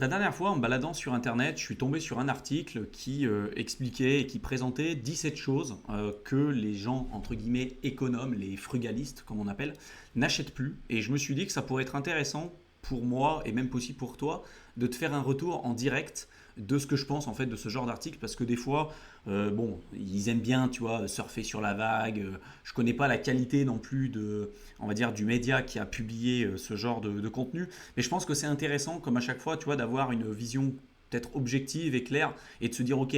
La dernière fois, en me baladant sur Internet, je suis tombé sur un article qui expliquait et qui présentait 17 choses que les gens, entre guillemets, économes, les frugalistes, comme on appelle, n'achètent plus. Et je me suis dit que ça pourrait être intéressant pour moi et même possible pour toi de te faire un retour en direct de ce que je pense en fait de ce genre d'article parce que des fois bon ils aiment bien tu vois surfer sur la vague. Je connais pas la qualité non plus de on va dire du média qui a publié ce genre de contenu, mais je pense que c'est intéressant, comme à chaque fois, tu vois, d'avoir une vision peut-être objective et claire et de se dire, ok,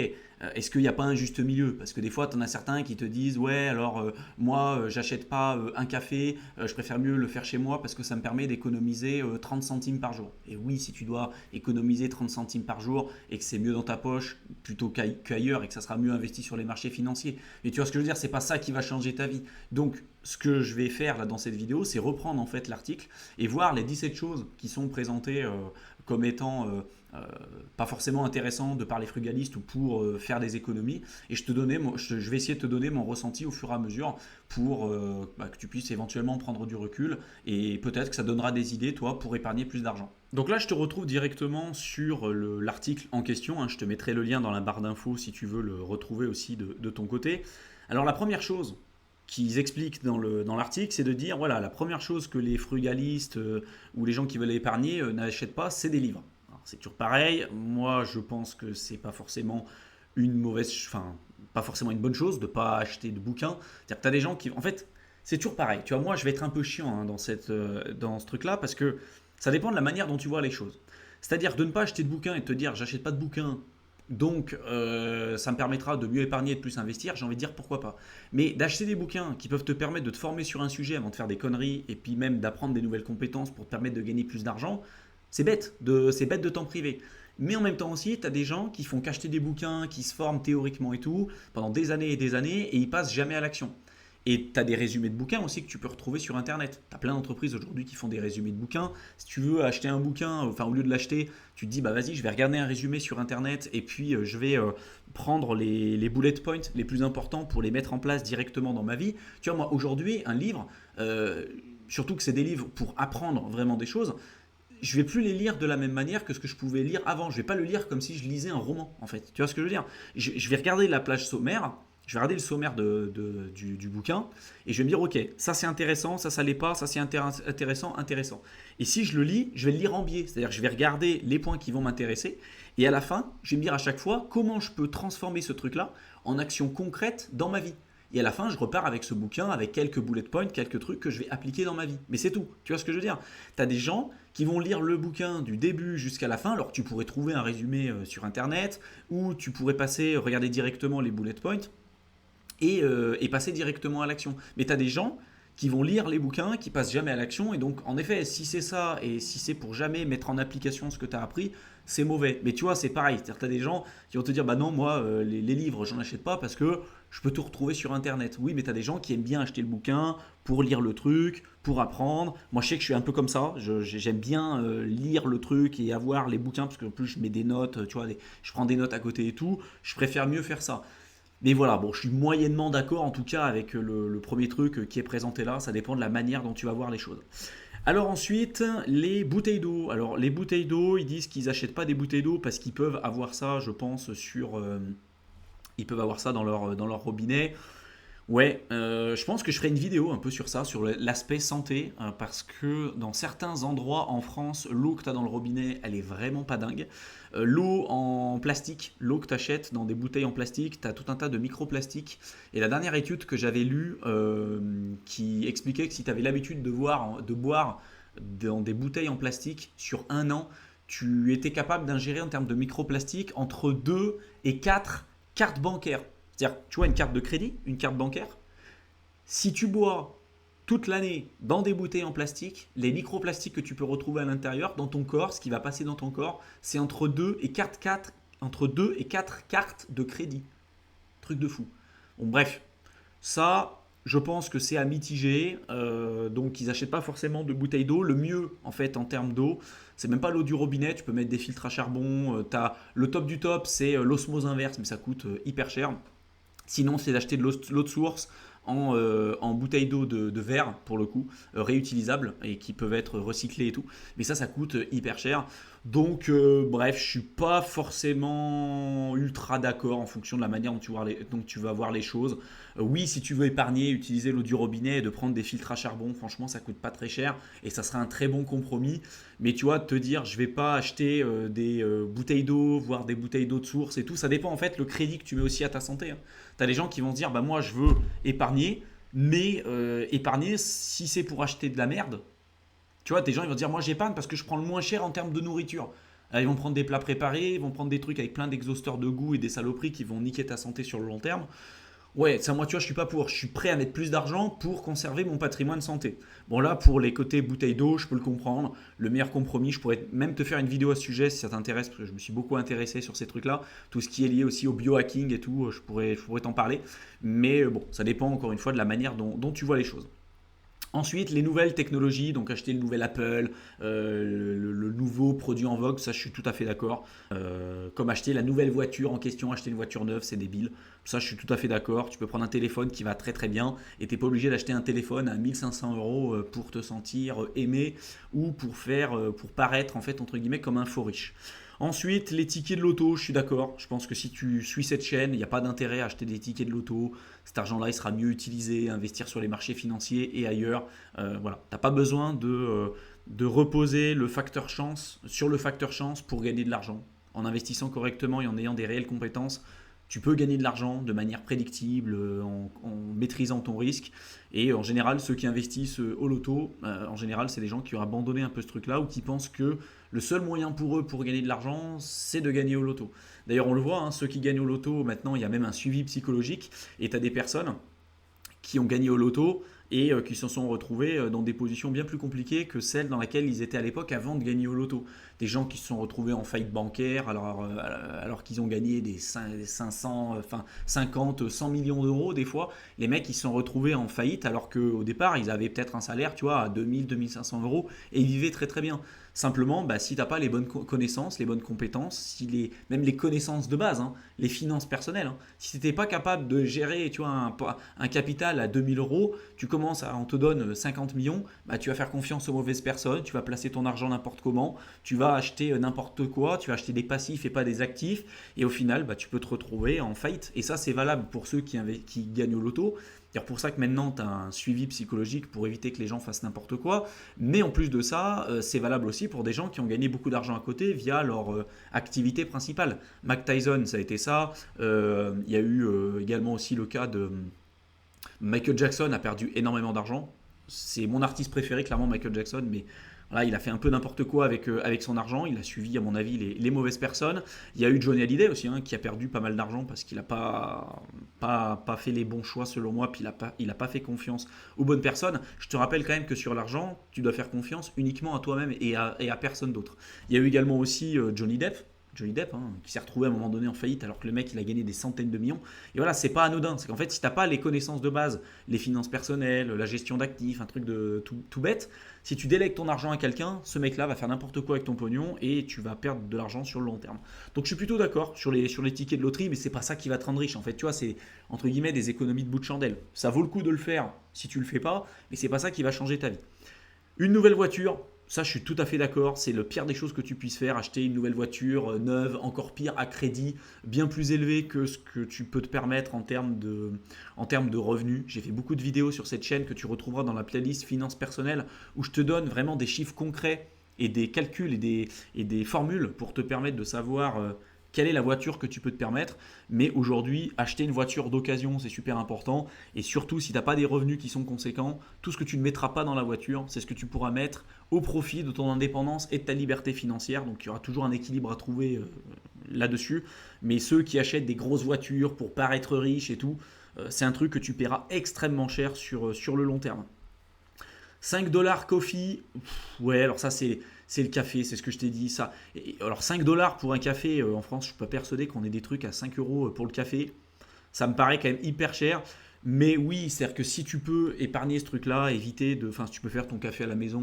est-ce qu'il n'y a pas un juste milieu? Parce que des fois, tu en as certains qui te disent, ouais, alors moi, j'achète pas un café, je préfère mieux le faire chez moi parce que ça me permet d'économiser 30 centimes par jour. Et oui, si tu dois économiser 30 centimes par jour et que c'est mieux dans ta poche plutôt qu'ailleurs et que ça sera mieux investi sur les marchés financiers. Mais tu vois ce que je veux dire, c'est pas ça qui va changer ta vie. Donc, ce que je vais faire là dans cette vidéo, c'est reprendre en fait l'article et voir les 17 choses qui sont présentées comme étant pas forcément intéressant de par les frugalistes ou pour faire des économies. Et je vais essayer de te donner mon ressenti au fur et à mesure pour que tu puisses éventuellement prendre du recul et peut-être que ça donnera des idées, toi, pour épargner plus d'argent. Donc là, je te retrouve directement sur l'article en question, hein. Je te mettrai le lien dans la barre d'infos si tu veux le retrouver aussi de ton côté. Alors la première chose qu'ils expliquent dans l'article, c'est de dire, voilà, la première chose que les frugalistes ou les gens qui veulent épargner n'achètent pas, c'est des livres. Alors, c'est toujours pareil, moi je pense que c'est pas forcément une mauvaise, enfin, pas forcément une bonne chose de pas acheter de bouquins. C'est-à-dire que tu as des gens qui, en fait, c'est toujours pareil. Tu vois, moi je vais être un peu chiant hein, dans ce truc-là parce que ça dépend de la manière dont tu vois les choses. C'est-à-dire de ne pas acheter de bouquins et de te dire, j'achète pas de bouquins donc, ça me permettra de mieux épargner et de plus investir. J'ai envie de dire pourquoi pas. Mais d'acheter des bouquins qui peuvent te permettre de te former sur un sujet avant de faire des conneries et puis même d'apprendre des nouvelles compétences pour te permettre de gagner plus d'argent, c'est bête de t'en priver. Mais en même temps aussi, tu as des gens qui font qu'acheter des bouquins, qui se forment théoriquement et tout, pendant des années et des années, et ils passent jamais à l'action. Et tu as des résumés de bouquins aussi que tu peux retrouver sur Internet. Tu as plein d'entreprises aujourd'hui qui font des résumés de bouquins. Si tu veux acheter un bouquin, enfin au lieu de l'acheter, tu te dis bah vas-y, je vais regarder un résumé sur Internet et puis je vais prendre les bullet points les plus importants pour les mettre en place directement dans ma vie. Tu vois, moi aujourd'hui, un livre, surtout que c'est des livres pour apprendre vraiment des choses, je vais plus les lire de la même manière que ce que je pouvais lire avant. Je vais pas le lire comme si je lisais un roman, en fait. Tu vois ce que je veux dire? Je vais regarder la plage sommaire, je vais regarder le sommaire du bouquin, et je vais me dire, ok, ça c'est intéressant, ça l'est pas, ça c'est intéressant, intéressant. Et si je le lis, je vais le lire en biais, c'est-à-dire que je vais regarder les points qui vont m'intéresser, et à la fin, je vais me dire à chaque fois comment je peux transformer ce truc-là en action concrète dans ma vie. Et à la fin, je repars avec ce bouquin, avec quelques bullet points, quelques trucs que je vais appliquer dans ma vie. Mais c'est tout. Tu vois ce que je veux dire? Tu as des gens qui vont lire le bouquin du début jusqu'à la fin, alors que tu pourrais trouver un résumé sur Internet, ou tu pourrais regarder directement les bullet points et passer directement à l'action. Mais tu as des gens qui vont lire les bouquins, qui passent jamais à l'action. Et donc, en effet, si c'est ça, et si c'est pour jamais mettre en application ce que tu as appris, c'est mauvais. Mais tu vois, c'est pareil. C'est-à-dire que tu as des gens qui vont te dire, bah non, moi, les livres, j'en achète pas parce que je peux tout retrouver sur Internet. Oui, mais tu as des gens qui aiment bien acheter le bouquin pour lire le truc, pour apprendre. Moi, je sais que je suis un peu comme ça. J'aime bien lire le truc et avoir les bouquins parce que en plus, je mets des notes, tu vois, je prends des notes à côté et tout. Je préfère mieux faire ça. Mais voilà, bon, je suis moyennement d'accord en tout cas avec le premier truc qui est présenté là. Ça dépend de la manière dont tu vas voir les choses. Alors ensuite, les bouteilles d'eau. Alors les bouteilles d'eau, ils disent qu'ils n'achètent pas des bouteilles d'eau parce qu'ils peuvent avoir ça, je pense, ils peuvent avoir ça dans leur robinet. Ouais, je pense que je ferai une vidéo un peu sur ça, sur l'aspect santé, parce que dans certains endroits en France, l'eau que tu as dans le robinet, elle est vraiment pas dingue. L'eau en plastique, l'eau que tu achètes dans des bouteilles en plastique, tu as tout un tas de microplastiques. Et la dernière étude que j'avais lue qui expliquait que si tu avais l'habitude de boire dans des bouteilles en plastique sur un an, tu étais capable d'ingérer en termes de microplastiques entre 2 et 4 cartes bancaires. C'est-à-dire, tu vois, une carte de crédit, une carte bancaire, si tu bois toute l'année dans des bouteilles en plastique, les microplastiques que tu peux retrouver à l'intérieur, dans ton corps, ce qui va passer dans ton corps, c'est entre 2 et 4 cartes de crédit. Truc de fou. Bon, bref, ça, je pense que c'est à mitiger. Donc, ils n'achètent pas forcément de bouteilles d'eau. Le mieux, en fait, en termes d'eau, c'est même pas l'eau du robinet. Tu peux mettre des filtres à charbon. Le top du top, c'est l'osmose inverse, mais ça coûte hyper cher. Sinon, c'est d'acheter de l'eau de source en bouteille d'eau de verre, pour le coup, réutilisable et qui peuvent être recyclées et tout. Mais ça coûte hyper cher. Donc, bref, je suis pas forcément ultra d'accord en fonction de la manière dont tu vas voir les choses. Oui, si tu veux épargner, utiliser l'eau du robinet et de prendre des filtres à charbon, franchement, ça coûte pas très cher et ça serait un très bon compromis. Mais tu vois, te dire, je vais pas acheter des bouteilles d'eau, voire des bouteilles d'eau de source et tout, ça dépend en fait le crédit que tu mets aussi à ta santé, hein. Tu as des gens qui vont se dire, bah moi, je veux épargner, mais épargner, si c'est pour acheter de la merde, tu vois, des gens ils vont dire moi j'épargne parce que je prends le moins cher en termes de nourriture. Ils vont prendre des plats préparés, ils vont prendre des trucs avec plein d'exhausteurs de goût et des saloperies qui vont niquer ta santé sur le long terme. Ouais, ça moi tu vois, je suis pas pour. Je suis prêt à mettre plus d'argent pour conserver mon patrimoine santé. Bon là, pour les côtés bouteille d'eau, je peux le comprendre. Le meilleur compromis, je pourrais même te faire une vidéo à ce sujet si ça t'intéresse, parce que je me suis beaucoup intéressé sur ces trucs-là. Tout ce qui est lié aussi au biohacking et tout, je pourrais t'en parler. Mais bon, ça dépend encore une fois de la manière dont tu vois les choses. Ensuite, les nouvelles technologies, donc acheter le nouvel Apple, le nouveau produit en vogue, ça je suis tout à fait d'accord. Comme acheter la nouvelle voiture en question, acheter une voiture neuve, c'est débile. Ça je suis tout à fait d'accord. Tu peux prendre un téléphone qui va très très bien et tu n'es pas obligé d'acheter un téléphone à 1500 € pour te sentir aimé ou pour paraître en fait entre guillemets comme un faux riche. Ensuite, les tickets de loto, je suis d'accord. Je pense que si tu suis cette chaîne, il n'y a pas d'intérêt à acheter des tickets de loto. Cet argent-là, il sera mieux utilisé, investir sur les marchés financiers et ailleurs. Voilà, tu n'as pas besoin de reposer le facteur chance sur le facteur chance pour gagner de l'argent. En investissant correctement et en ayant des réelles compétences, tu peux gagner de l'argent de manière prédictible, en maîtrisant ton risque. Et en général, ceux qui investissent au loto, en général, c'est des gens qui ont abandonné un peu ce truc-là ou qui pensent que le seul moyen pour eux pour gagner de l'argent, c'est de gagner au loto. D'ailleurs, on le voit, hein, ceux qui gagnent au loto, maintenant, il y a même un suivi psychologique. Et tu as des personnes qui ont gagné au loto et qui se sont retrouvés dans des positions bien plus compliquées que celles dans lesquelles ils étaient à l'époque avant de gagner au loto. Des gens qui se sont retrouvés en faillite bancaire alors qu'ils ont gagné des 500, enfin 50, 100 millions d'euros des fois. Les mecs ils se sont retrouvés en faillite alors qu'au départ ils avaient peut-être un salaire tu vois, à 2000, 2500 € et ils vivaient très très bien. Simplement, bah, si tu n'as pas les bonnes connaissances, les bonnes compétences, même les connaissances de base, hein, les finances personnelles, hein, si tu n'étais pas capable de gérer tu vois, un capital à 2000 €, on te donne 50 millions, bah, tu vas faire confiance aux mauvaises personnes, tu vas placer ton argent n'importe comment, tu vas acheter n'importe quoi, tu vas acheter des passifs et pas des actifs, et au final, bah, tu peux te retrouver en faillite. Et ça, c'est valable pour ceux qui gagnent au loto. C'est pour ça que maintenant, tu as un suivi psychologique pour éviter que les gens fassent n'importe quoi. Mais en plus de ça, c'est valable aussi pour des gens qui ont gagné beaucoup d'argent à côté via leur activité principale. Mike Tyson, ça a été ça. Il y a eu également aussi le cas de Michael Jackson a perdu énormément d'argent. C'est mon artiste préféré, clairement, Michael Jackson, mais voilà, il a fait un peu n'importe quoi avec son argent. Il a suivi, à mon avis, les mauvaises personnes. Il y a eu Johnny Hallyday aussi, hein, qui a perdu pas mal d'argent parce qu'il n'a pas fait les bons choix, selon moi, puis il a pas fait confiance aux bonnes personnes. Je te rappelle quand même que sur l'argent, tu dois faire confiance uniquement à toi-même et à personne d'autre. Il y a eu également aussi Johnny Depp, hein, qui s'est retrouvé à un moment donné en faillite alors que le mec il a gagné des centaines de millions. Et voilà, c'est pas anodin. C'est qu'en fait, si t'as pas les connaissances de base, les finances personnelles, la gestion d'actifs, un truc de tout bête, si tu délègues ton argent à quelqu'un, ce mec-là va faire n'importe quoi avec ton pognon et tu vas perdre de l'argent sur le long terme. Donc je suis plutôt d'accord sur les tickets de loterie, mais c'est pas ça qui va te rendre riche. En fait, tu vois, c'est entre guillemets des économies de bout de chandelle. Ça vaut le coup de le faire si tu le fais pas, mais c'est pas ça qui va changer ta vie. Une nouvelle voiture, ça je suis tout à fait d'accord, c'est le pire des choses que tu puisses faire, acheter une nouvelle voiture neuve, encore pire à crédit, bien plus élevé que ce que tu peux te permettre en termes de revenus. J'ai fait beaucoup de vidéos sur cette chaîne que tu retrouveras dans la playlist Finances personnelles où je te donne vraiment des chiffres concrets et des calculs et des formules pour te permettre de savoir quelle est la voiture que tu peux te permettre. Mais aujourd'hui, acheter une voiture d'occasion, c'est super important. Et surtout, si tu n'as pas des revenus qui sont conséquents, tout ce que tu ne mettras pas dans la voiture, c'est ce que tu pourras mettre au profit de ton indépendance et de ta liberté financière. Donc il y aura toujours un équilibre à trouver là-dessus. Mais ceux qui achètent des grosses voitures pour paraître riches et tout, c'est un truc que tu paieras extrêmement cher sur le long terme. 5 $ coffee, ouais, alors ça c'est le café, c'est ce que je t'ai dit. Ça. Alors 5 $ pour un café, en France, je ne suis pas persuadé qu'on ait des trucs à 5 € pour le café. Ça me paraît quand même hyper cher. Mais oui, c'est-à-dire que si tu peux épargner ce truc-là, éviter de. Enfin, si tu peux faire ton café à la maison,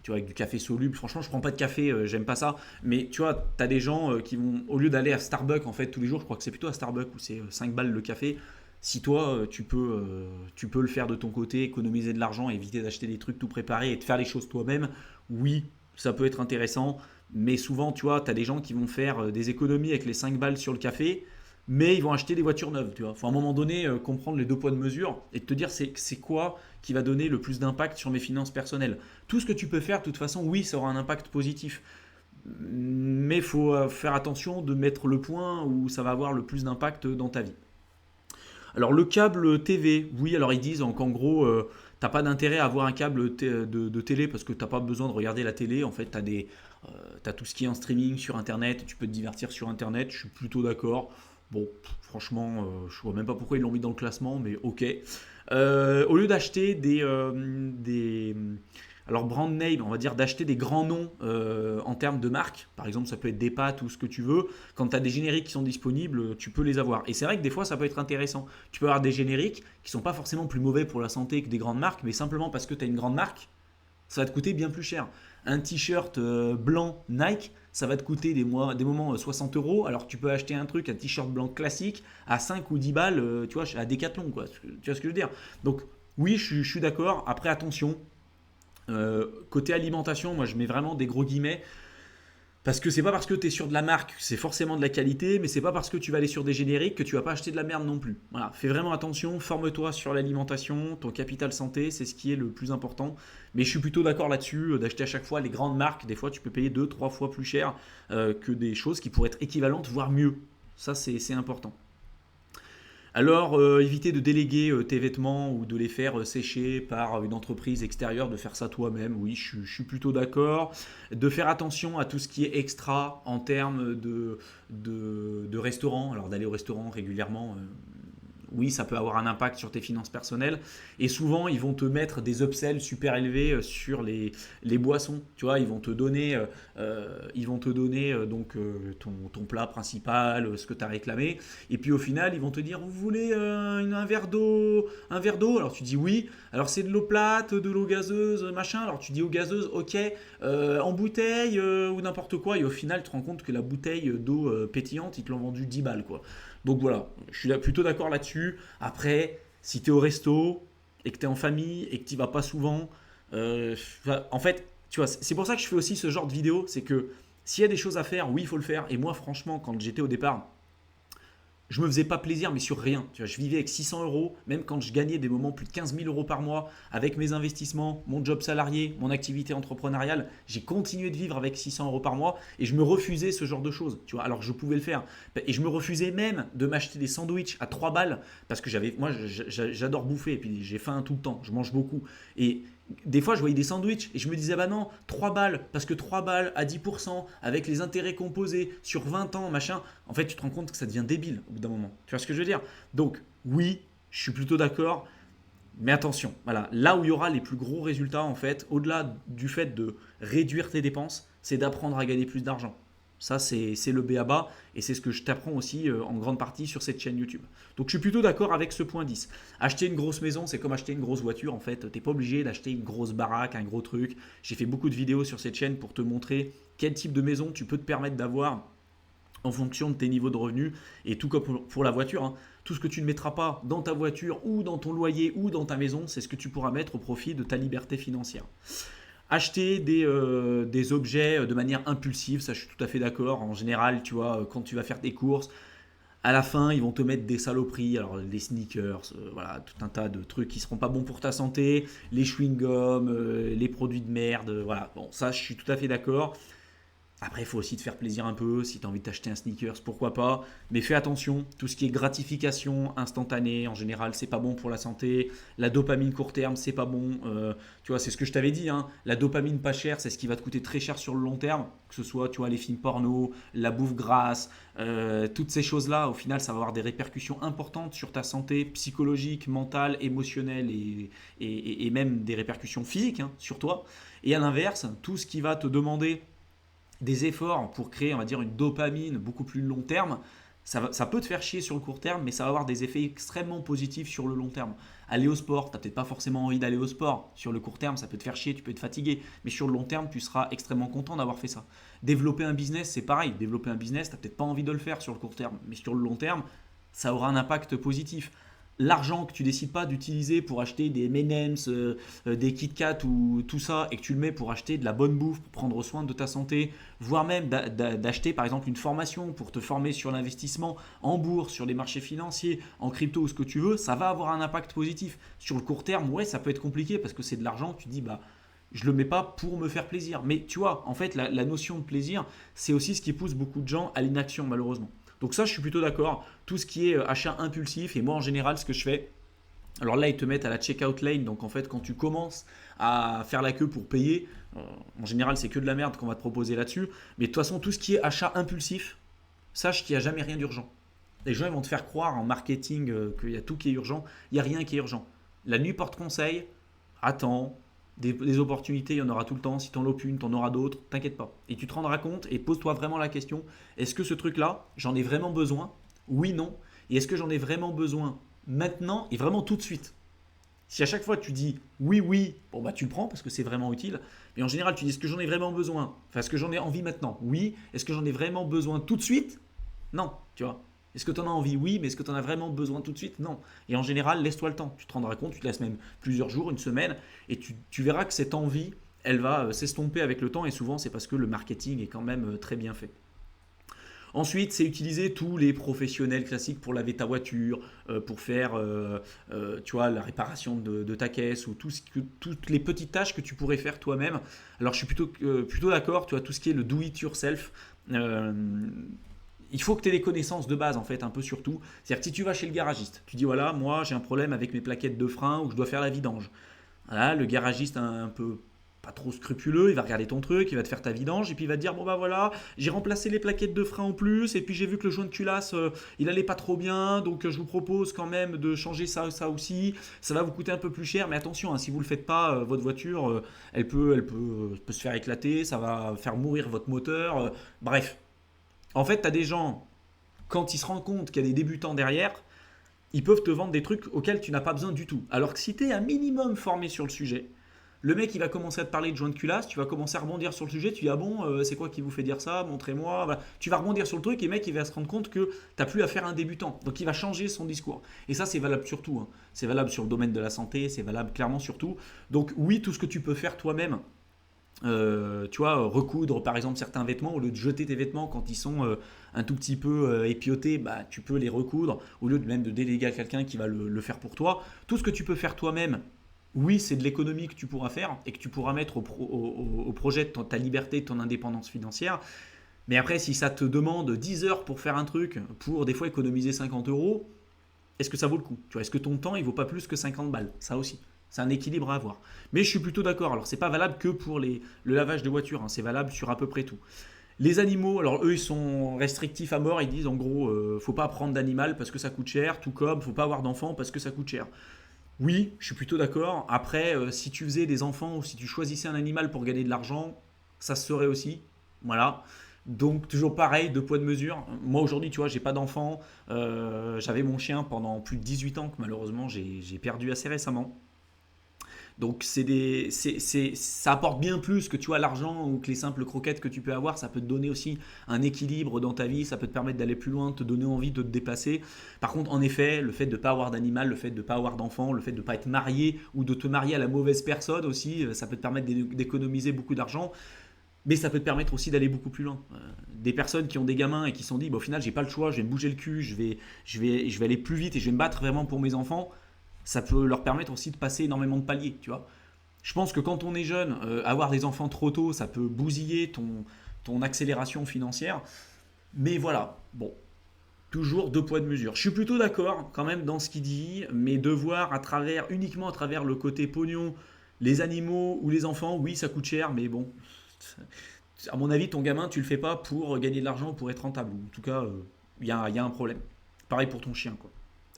tu vois, avec du café soluble. Franchement, je prends pas de café, j'aime pas ça. Mais tu vois, tu as des gens qui vont, au lieu d'aller à Starbucks, en fait, tous les jours, je crois que c'est plutôt à Starbucks où c'est 5 balles le café. Si toi, tu peux le faire de ton côté, économiser de l'argent, éviter d'acheter des trucs tout préparés et de faire les choses toi-même, oui, ça peut être intéressant. Mais souvent, tu vois, tu as des gens qui vont faire des économies avec les 5 balles sur le café, mais ils vont acheter des voitures neuves. Tu vois. Faut à un moment donné comprendre les deux poids de mesure et te dire c'est quoi qui va donner le plus d'impact sur mes finances personnelles. Tout ce que tu peux faire, de toute façon, oui, ça aura un impact positif. Mais il faut faire attention de mettre le point où ça va avoir le plus d'impact dans ta vie. Alors le câble TV, oui, alors ils disent qu'en gros, t'as pas d'intérêt à avoir un câble de télé parce que t'as pas besoin de regarder la télé. En fait, t'as tout ce qui est en streaming sur Internet, tu peux te divertir sur Internet, je suis plutôt d'accord. Bon, franchement, je vois même pas pourquoi ils l'ont mis dans le classement, mais ok. Au lieu d'acheter alors brand name, on va dire d'acheter des grands noms en termes de marque. Par exemple, ça peut être des pâtes ou ce que tu veux. Quand tu as des génériques qui sont disponibles, tu peux les avoir. Et c'est vrai que des fois, ça peut être intéressant. Tu peux avoir des génériques qui sont pas forcément plus mauvais pour la santé que des grandes marques, mais simplement parce que tu as une grande marque, ça va te coûter bien plus cher. Un t-shirt blanc Nike, ça va te coûter des moments 60 euros, alors que tu peux acheter un t-shirt blanc classique, à 5 ou 10 balles, tu vois, à Decathlon, quoi. Tu vois ce que je veux dire? Donc, oui, je suis d'accord. Après, attention, côté alimentation, moi je mets vraiment des gros guillemets parce que c'est pas parce que tu es sur de la marque, c'est forcément de la qualité, mais c'est pas parce que tu vas aller sur des génériques que tu vas pas acheter de la merde non plus. Voilà, fais vraiment attention, forme-toi sur l'alimentation, ton capital santé, c'est ce qui est le plus important. Mais je suis plutôt d'accord là-dessus, d'acheter à chaque fois les grandes marques. Des fois, tu peux payer 2, 3 fois plus cher que des choses qui pourraient être équivalentes, voire mieux. Ça, c'est important. Alors, éviter de déléguer tes vêtements ou de les faire sécher par une entreprise extérieure, de faire ça toi-même, oui, je suis plutôt d'accord. De faire attention à tout ce qui est extra en termes de restaurant, alors d'aller au restaurant régulièrement, oui, ça peut avoir un impact sur tes finances personnelles. Et souvent, ils vont te mettre des upsells super élevés sur les boissons. Tu vois, ils vont te donner ton plat principal, ce que tu as réclamé. Et puis au final, ils vont te dire, vous voulez un verre d'eau, un verre d'eau. Alors tu dis oui. Alors c'est de l'eau plate, de l'eau gazeuse, machin. Alors tu dis eau gazeuse, ok, en bouteille ou n'importe quoi. Et au final, tu te rends compte que la bouteille d'eau pétillante, ils te l'ont vendu 10 balles, quoi. Donc voilà, je suis plutôt d'accord là-dessus. Après, si tu es au resto et que tu es en famille et que tu vas pas souvent, en fait, tu vois, c'est pour ça que je fais aussi ce genre de vidéo. C'est que s'il y a des choses à faire, oui, il faut le faire. Et moi, franchement, quand j'étais au départ, je me faisais pas plaisir, mais sur rien. Tu vois, je vivais avec 600 euros, même quand je gagnais des moments plus de 15 000 euros par mois, avec mes investissements, mon job salarié, mon activité entrepreneuriale, j'ai continué de vivre avec 600 euros par mois et je me refusais ce genre de choses. Tu vois, alors je pouvais le faire. Et je me refusais même de m'acheter des sandwichs à 3 balles parce que moi, j'adore bouffer et puis j'ai faim tout le temps, je mange beaucoup. Et des fois, je voyais des sandwichs et je me disais, bah non, 3 balles, parce que 3 balles à 10% avec les intérêts composés sur 20 ans, machin, en fait, tu te rends compte que ça devient débile au bout d'un moment. Tu vois ce que je veux dire? Donc, oui, je suis plutôt d'accord, mais attention, voilà, là où il y aura les plus gros résultats, en fait, au-delà du fait de réduire tes dépenses, c'est d'apprendre à gagner plus d'argent. Ça, c'est le b.a-ba et c'est ce que je t'apprends aussi en grande partie sur cette chaîne YouTube. Donc, je suis plutôt d'accord avec ce point 10. Acheter une grosse maison, c'est comme acheter une grosse voiture. En fait, tu n'es pas obligé d'acheter une grosse baraque, un gros truc. J'ai fait beaucoup de vidéos sur cette chaîne pour te montrer quel type de maison tu peux te permettre d'avoir en fonction de tes niveaux de revenus. Et tout comme pour la voiture, hein, tout ce que tu ne mettras pas dans ta voiture ou dans ton loyer ou dans ta maison, c'est ce que tu pourras mettre au profit de ta liberté financière. Acheter des objets de manière impulsive, ça je suis tout à fait d'accord. En général, tu vois, quand tu vas faire tes courses, à la fin, ils vont te mettre des saloperies, alors des sneakers, voilà, tout un tas de trucs qui seront pas bons pour ta santé, les chewing-gums, les produits de merde, voilà. Bon, ça, je suis tout à fait d'accord. Après, il faut aussi te faire plaisir un peu. Si tu as envie de t'acheter un sneakers, pourquoi pas. Mais fais attention, tout ce qui est gratification instantanée, en général, c'est pas bon pour la santé. La dopamine court terme, c'est pas bon. Tu vois, c'est ce que je t'avais dit, hein. La dopamine pas chère, c'est ce qui va te coûter très cher sur le long terme. Que ce soit, tu vois, les films porno, la bouffe grasse, toutes ces choses-là, au final, ça va avoir des répercussions importantes sur ta santé psychologique, mentale, émotionnelle et même des répercussions physiques, hein, sur toi. Et à l'inverse, tout ce qui va te demander des efforts pour créer, on va dire, une dopamine beaucoup plus long terme, ça peut te faire chier sur le court terme, mais ça va avoir des effets extrêmement positifs sur le long terme. Aller au sport, tu n'as peut-être pas forcément envie d'aller au sport. Sur le court terme, ça peut te faire chier, tu peux te fatiguer. Mais sur le long terme, tu seras extrêmement content d'avoir fait ça. Développer un business, c'est pareil. Développer un business, tu n'as peut-être pas envie de le faire sur le court terme. Mais sur le long terme, ça aura un impact positif. l'argent que tu décides pas d'utiliser pour acheter des M&M's, des Kit Kat ou tout ça, et que tu le mets pour acheter de la bonne bouffe, pour prendre soin de ta santé, voire même d'acheter par exemple une formation pour te former sur l'investissement en bourse, sur les marchés financiers, en crypto ou ce que tu veux, ça va avoir un impact positif. Sur le court terme, ouais, ça peut être compliqué parce que c'est de l'argent, tu dis, bah, je le mets pas pour me faire plaisir. Mais tu vois, en fait, la notion de plaisir, c'est aussi ce qui pousse beaucoup de gens à l'inaction, malheureusement. Donc ça, je suis plutôt d'accord. Tout ce qui est achat impulsif, et moi en général, ce que je fais, alors là, ils te mettent à la checkout lane. Donc en fait, quand tu commences à faire la queue pour payer, en général, c'est que de la merde qu'on va te proposer là-dessus. Mais de toute façon, tout ce qui est achat impulsif, sache qu'il n'y a jamais rien d'urgent. Les gens ils vont te faire croire en marketing qu'il y a tout qui est urgent. Il n'y a rien qui est urgent. La nuit porte conseil, attends. Des opportunités, il y en aura tout le temps. Si tu n'en as une, tu en auras d'autres. T'inquiète pas. Et tu te rendras compte et pose-toi vraiment la question, est-ce que ce truc-là, j'en ai vraiment besoin? Oui, non. Et est-ce que j'en ai vraiment besoin maintenant et vraiment tout de suite? Si à chaque fois tu dis oui, oui, bon bah tu le prends parce que c'est vraiment utile. Mais en général, tu dis est-ce que j'en ai vraiment besoin? Enfin, est-ce que j'en ai envie maintenant? Oui. Est-ce que j'en ai vraiment besoin tout de suite? Non, tu vois. Est-ce que tu en as envie? Oui, mais est-ce que tu en as vraiment besoin tout de suite? Non. Et en général, laisse-toi le temps. Tu te rendras compte, tu te laisses même plusieurs jours, une semaine, et tu verras que cette envie, elle va s'estomper avec le temps, et souvent c'est parce que le marketing est quand même très bien fait. Ensuite, c'est utiliser tous les professionnels classiques pour laver ta voiture, pour faire tu vois, la réparation de ta caisse ou toutes les petites tâches que tu pourrais faire toi-même. Alors, je suis plutôt d'accord, tu vois, tout ce qui est le do it yourself. euh, il faut que tu aies des connaissances de base en fait, un peu surtout. C'est-à-dire que si tu vas chez le garagiste, tu dis voilà, moi j'ai un problème avec mes plaquettes de frein ou je dois faire la vidange. Voilà, le garagiste un peu pas trop scrupuleux, il va regarder ton truc, il va te faire ta vidange et puis il va te dire bon bah voilà, j'ai remplacé les plaquettes de frein en plus et puis j'ai vu que le joint de culasse il allait pas trop bien donc je vous propose quand même de changer ça aussi. Ça va vous coûter un peu plus cher mais attention hein, si vous le faites pas votre voiture elle peut se faire éclater, ça va faire mourir votre moteur. Bref, en fait, tu as des gens, quand ils se rendent compte qu'il y a des débutants derrière, ils peuvent te vendre des trucs auxquels tu n'as pas besoin du tout. Alors que si tu es un minimum formé sur le sujet, le mec il va commencer à te parler de joint de culasse, tu vas commencer à rebondir sur le sujet, tu dis ah bon, c'est quoi qui vous fait dire ça, montrez-moi. Voilà. Tu vas rebondir sur le truc et le mec il va se rendre compte que tu n'as plus à faire un débutant. Donc il va changer son discours. Et ça c'est valable sur tout, hein. C'est valable sur le domaine de la santé, c'est valable clairement sur tout. Donc oui, tout ce que tu peux faire toi-même, tu vois, recoudre par exemple certains vêtements, au lieu de jeter tes vêtements quand ils sont un tout petit peu épiautés, bah, tu peux les recoudre, au lieu de même de déléguer à quelqu'un qui va le faire pour toi. Tout ce que tu peux faire toi-même, oui, c'est de l'économie que tu pourras faire et que tu pourras mettre au projet de ta liberté, de ton indépendance financière. Mais après, si ça te demande 10 heures pour faire un truc, pour des fois économiser 50 euros, est-ce que ça vaut le coup? Tu vois, est-ce que ton temps il vaut pas plus que 50 balles? Ça aussi. C'est un équilibre à avoir. Mais je suis plutôt d'accord. Alors, c'est pas valable que pour le lavage de voiture, hein. C'est valable sur à peu près tout. Les animaux, alors eux, ils sont restrictifs à mort. Ils disent en gros, faut pas prendre d'animal parce que ça coûte cher, tout comme faut pas avoir d'enfants parce que ça coûte cher. Oui, je suis plutôt d'accord. Après, si tu faisais des enfants ou si tu choisissais un animal pour gagner de l'argent, ça se saurait aussi. Voilà. Donc toujours pareil, deux poids de mesure. Moi aujourd'hui, tu vois, j'ai pas d'enfant. J'avais mon chien pendant plus de 18 ans que malheureusement j'ai perdu assez récemment. Donc ça apporte bien plus que tu vois l'argent ou que les simples croquettes que tu peux avoir. Ça peut te donner aussi un équilibre dans ta vie, ça peut te permettre d'aller plus loin, te donner envie de te déplacer. Par contre, en effet, le fait de ne pas avoir d'animal, le fait de ne pas avoir d'enfant, le fait de ne pas être marié ou de te marier à la mauvaise personne aussi, ça peut te permettre d'économiser beaucoup d'argent. Mais ça peut te permettre aussi d'aller beaucoup plus loin. Des personnes qui ont des gamins et qui se sont dit, bah, au final, j'ai pas le choix, je vais me bouger le cul, je vais aller plus vite et je vais me battre vraiment pour mes enfants. Ça peut leur permettre aussi de passer énormément de paliers, tu vois. Je pense que quand on est jeune, avoir des enfants trop tôt, ça peut bousiller ton accélération financière. Mais voilà, bon, toujours deux poids de mesure. Je suis plutôt d'accord quand même dans ce qu'il dit, mais de voir uniquement à travers le côté pognon, les animaux ou les enfants, oui, ça coûte cher, mais bon, à mon avis, ton gamin, tu le fais pas pour gagner de l'argent, pour être rentable. En tout cas, il y a un problème. Pareil pour ton chien, quoi.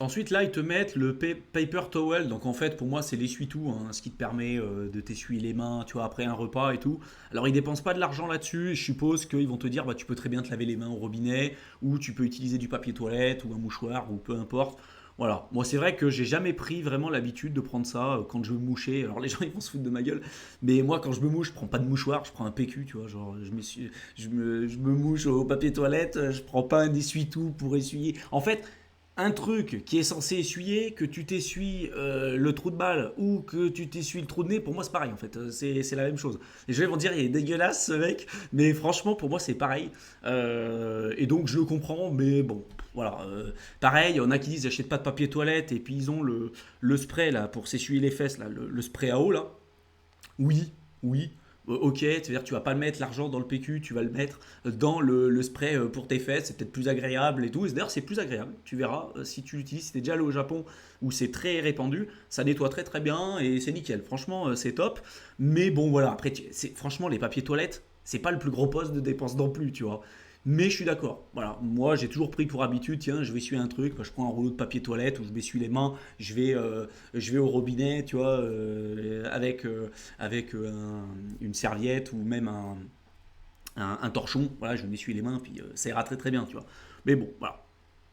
Ensuite, là, ils te mettent le paper towel. Donc, en fait, pour moi, c'est l'essuie-tout, hein, ce qui te permet de t'essuyer les mains, tu vois, après un repas et tout. Alors, ils dépensent pas de l'argent là-dessus. Je suppose qu'ils vont te dire, bah, tu peux très bien te laver les mains au robinet, ou tu peux utiliser du papier toilette, ou un mouchoir, ou peu importe. Voilà. Moi, c'est vrai que j'ai jamais pris vraiment l'habitude de prendre ça quand je veux me moucher. Alors, les gens, ils vont se foutre de ma gueule. Mais moi, quand je me mouche, je prends pas de mouchoir, je prends un PQ, tu vois. Genre, je me mouche au papier toilette, je prends pas un essuie-tout pour essuyer. En fait, un truc qui est censé essuyer, que tu t'essuies le trou de balle ou que tu t'essuies le trou de nez, pour moi c'est pareil en fait, c'est la même chose. Les gens vont dire il est dégueulasse ce mec, mais franchement pour moi c'est pareil. Et donc je le comprends, mais bon, voilà. Pareil, il y en a qui disent j'achète pas de papier toilette et puis ils ont le spray là pour s'essuyer les fesses, là, le spray à eau là. Oui, oui. Ok, c'est-à-dire que tu vas pas le mettre l'argent dans le PQ, tu vas le mettre dans le spray pour tes fesses, c'est peut-être plus agréable et tout. Et d'ailleurs, c'est plus agréable, tu verras, si tu l'utilises, si t'es déjà allé au Japon où c'est très répandu, ça nettoie très très bien et c'est nickel. Franchement, c'est top. Mais bon, voilà, après, franchement, les papiers toilettes, c'est pas le plus gros poste de dépense non plus, tu vois. Mais je suis d'accord. Voilà, moi j'ai toujours pris pour habitude, tiens, je vais essuyer un truc, bah, je prends un rouleau de papier toilette ou je m'essuie les mains, je vais au robinet, tu vois, avec une serviette ou même un torchon. Voilà, je m'essuie les mains, puis ça ira très très bien, tu vois. Mais bon, voilà.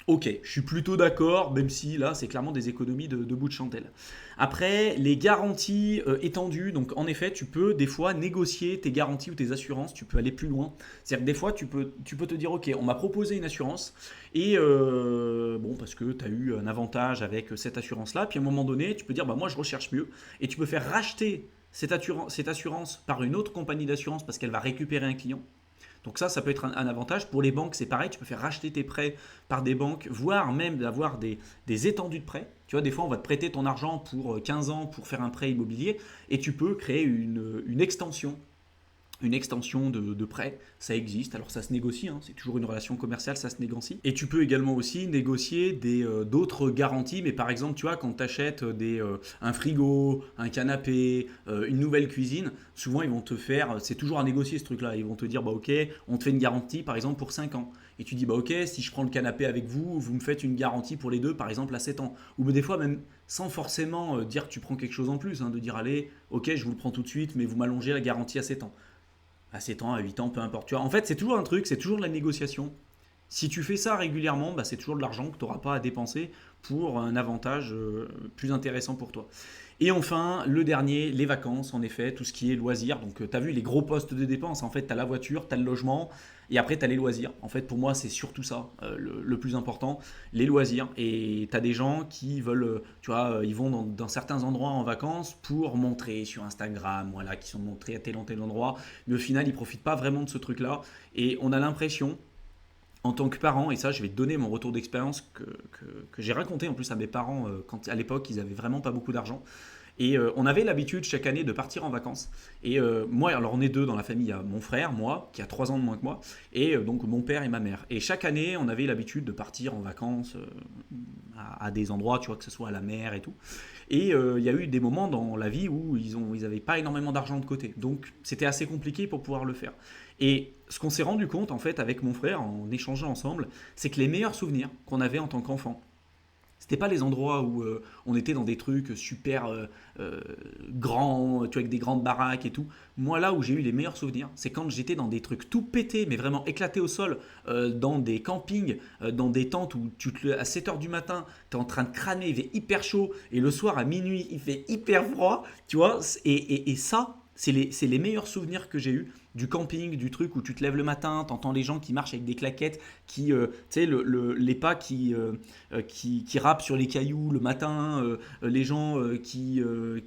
Ok, je suis plutôt d'accord, même si là, c'est clairement des économies de bout de chandelle. Après, les garanties étendues, donc en effet, tu peux des fois négocier tes garanties ou tes assurances, tu peux aller plus loin. C'est-à-dire que des fois, tu peux te dire, ok, on m'a proposé une assurance, et bon, parce que tu as eu un avantage avec cette assurance-là, puis à un moment donné, tu peux dire, bah moi, je recherche mieux, et tu peux faire racheter cette assurance par une autre compagnie d'assurance parce qu'elle va récupérer un client. Donc ça peut être un avantage. Pour les banques, c'est pareil, tu peux faire racheter tes prêts par des banques, voire même d'avoir des étendues de prêts. Tu vois, des fois, on va te prêter ton argent pour 15 ans pour faire un prêt immobilier et tu peux créer une extension de prêt, ça existe, alors ça se négocie, hein, c'est toujours une relation commerciale, ça se négocie. Et tu peux également aussi négocier d'autres garanties, mais par exemple, tu vois, quand tu achètes un frigo, un canapé, une nouvelle cuisine, souvent ils vont te faire, c'est toujours à négocier ce truc-là, ils vont te dire, bah ok, on te fait une garantie par exemple pour 5 ans. Et tu dis, bah ok, si je prends le canapé avec vous, vous me faites une garantie pour les deux, par exemple à 7 ans. Ou des fois même sans forcément dire que tu prends quelque chose en plus, hein, de dire, allez, ok, je vous le prends tout de suite, mais vous m'allongez la garantie à 7 ans à 7 ans, à 8 ans, peu importe. Tu vois, en fait, c'est toujours un truc, c'est toujours de la négociation. Si tu fais ça régulièrement, bah, c'est toujours de l'argent que tu n'auras pas à dépenser pour un avantage plus intéressant pour toi. Et enfin, le dernier, les vacances, en effet, tout ce qui est loisirs. Donc, tu as vu les gros postes de dépenses. En fait, tu as la voiture, tu as le logement, et après, tu as les loisirs. En fait, pour moi, c'est surtout ça, le plus important, les loisirs. Et tu as des gens qui veulent, tu vois, ils vont dans certains endroits en vacances pour montrer sur Instagram, voilà, qui sont montrés à tel ou tel endroit. Mais au final, ils ne profitent pas vraiment de ce truc-là. Et on a l'impression en tant que parent, et ça je vais te donner mon retour d'expérience que j'ai raconté en plus à mes parents quand à l'époque ils avaient vraiment pas beaucoup d'argent. Et on avait l'habitude chaque année de partir en vacances. Et moi, alors on est deux dans la famille, il y a mon frère, moi, qui a 3 ans de moins que moi, et donc mon père et ma mère. Et chaque année, on avait l'habitude de partir en vacances à des endroits, tu vois, que ce soit à la mer et tout. Et il y a eu des moments dans la vie où ils avaient pas énormément d'argent de côté. Donc c'était assez compliqué pour pouvoir le faire. Et ce qu'on s'est rendu compte, en fait, avec mon frère, en échangeant ensemble, c'est que les meilleurs souvenirs qu'on avait en tant qu'enfant, c'était pas les endroits où on était dans des trucs super grands, tu vois, avec des grandes baraques et tout. Moi, là où j'ai eu les meilleurs souvenirs, c'est quand j'étais dans des trucs tout pétés, mais vraiment éclatés au sol, dans des campings, dans des tentes où à 7 heures du matin, tu es en train de crâner, il fait hyper chaud, et le soir à minuit, il fait hyper froid, tu vois. Et ça, c'est les meilleurs souvenirs que j'ai eus du camping, du truc où tu te lèves le matin, t'entends les gens qui marchent avec des claquettes, tu sais, les pas qui rappent sur les cailloux le matin, les gens qui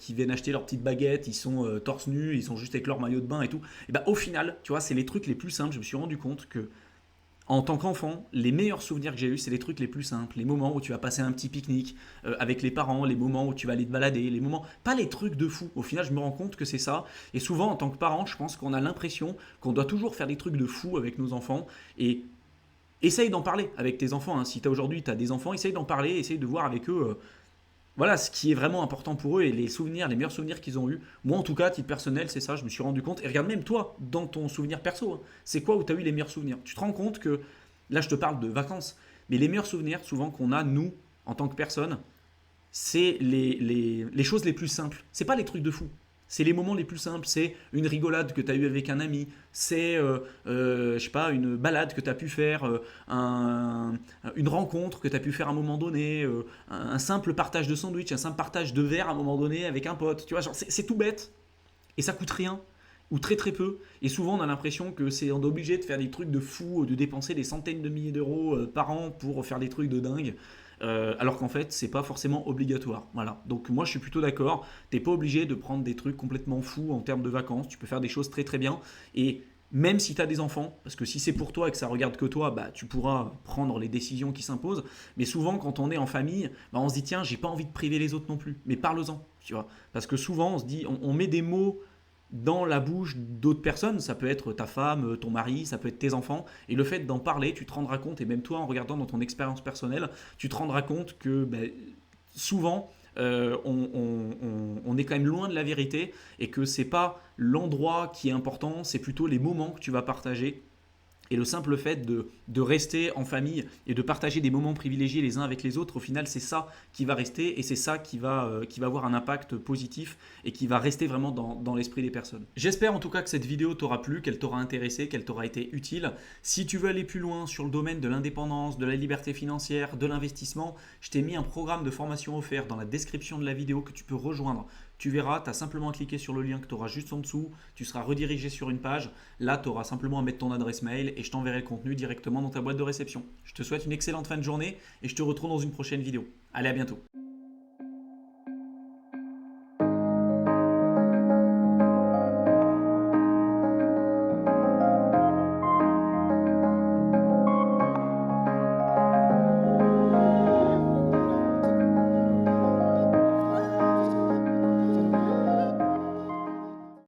viennent acheter leurs petites baguettes, ils sont torse nu, ils sont juste avec leur maillot de bain et tout. Et ben, au final, tu vois, c'est les trucs les plus simples. Je me suis rendu compte que en tant qu'enfant, les meilleurs souvenirs que j'ai eus, c'est les trucs les plus simples. Les moments où tu vas passer un petit pique-nique avec les parents, les moments où tu vas aller te balader, les moments. Pas les trucs de fou. Au final, je me rends compte que c'est ça. Et souvent, en tant que parent, je pense qu'on a l'impression qu'on doit toujours faire des trucs de fou avec nos enfants. Et essaye d'en parler avec tes enfants, hein. Si aujourd'hui tu as des enfants, essaye d'en parler, essaye de voir avec eux. Voilà ce qui est vraiment important pour eux et les souvenirs, les meilleurs souvenirs qu'ils ont eus. Moi, en tout cas, à titre personnel, c'est ça, je me suis rendu compte. Et regarde même toi, dans ton souvenir perso, hein, c'est quoi où tu as eu les meilleurs souvenirs? Tu te rends compte que, là, je te parle de vacances, mais les meilleurs souvenirs, souvent, qu'on a, nous, en tant que personne, c'est les choses les plus simples. C'est pas les trucs de fou. C'est les moments les plus simples. C'est une rigolade que tu as eue avec un ami. C'est, je sais pas, une balade que tu as pu faire, une rencontre que tu as pu faire à un moment donné, un simple partage de sandwich, un simple partage de verre à un moment donné avec un pote. Tu vois, genre, c'est tout bête et ça coûte rien. ou très très peu. Et souvent on a l'impression que c'est on est obligé de faire des trucs de fou, de dépenser des centaines de milliers d'euros par an pour faire des trucs de dingue. Alors qu'en fait c'est pas forcément obligatoire. Voilà. Donc moi je suis plutôt d'accord. T'es pas obligé de prendre des trucs complètement fous en termes de vacances. Tu peux faire des choses très très bien. Et même si tu as des enfants, parce que si c'est pour toi et que ça regarde que toi, bah, tu pourras prendre les décisions qui s'imposent. Mais souvent, quand on est en famille, bah, on se dit tiens, j'ai pas envie de priver les autres non plus. Mais parle-en, tu vois. Parce que souvent, on se dit, on met des mots dans la bouche d'autres personnes. Ça peut être ta femme, ton mari, ça peut être tes enfants. Et le fait d'en parler, tu te rendras compte, et même toi, en regardant dans ton expérience personnelle, tu te rendras compte que bah, souvent, on est quand même loin de la vérité et que c'est pas l'endroit qui est important, c'est plutôt les moments que tu vas partager. Et le simple fait de rester en famille et de partager des moments privilégiés les uns avec les autres, au final, c'est ça qui va rester et c'est ça qui va avoir un impact positif et qui va rester vraiment dans l'esprit des personnes. J'espère en tout cas que cette vidéo t'aura plu, qu'elle t'aura intéressé, qu'elle t'aura été utile. Si tu veux aller plus loin sur le domaine de l'indépendance, de la liberté financière, de l'investissement, je t'ai mis un programme de formation offert dans la description de la vidéo que tu peux rejoindre. Tu verras, tu as simplement à cliquer sur le lien que tu auras juste en dessous, tu seras redirigé sur une page. Là, tu auras simplement à mettre ton adresse mail et je t'enverrai le contenu directement dans ta boîte de réception. Je te souhaite une excellente fin de journée et je te retrouve dans une prochaine vidéo. Allez, à bientôt.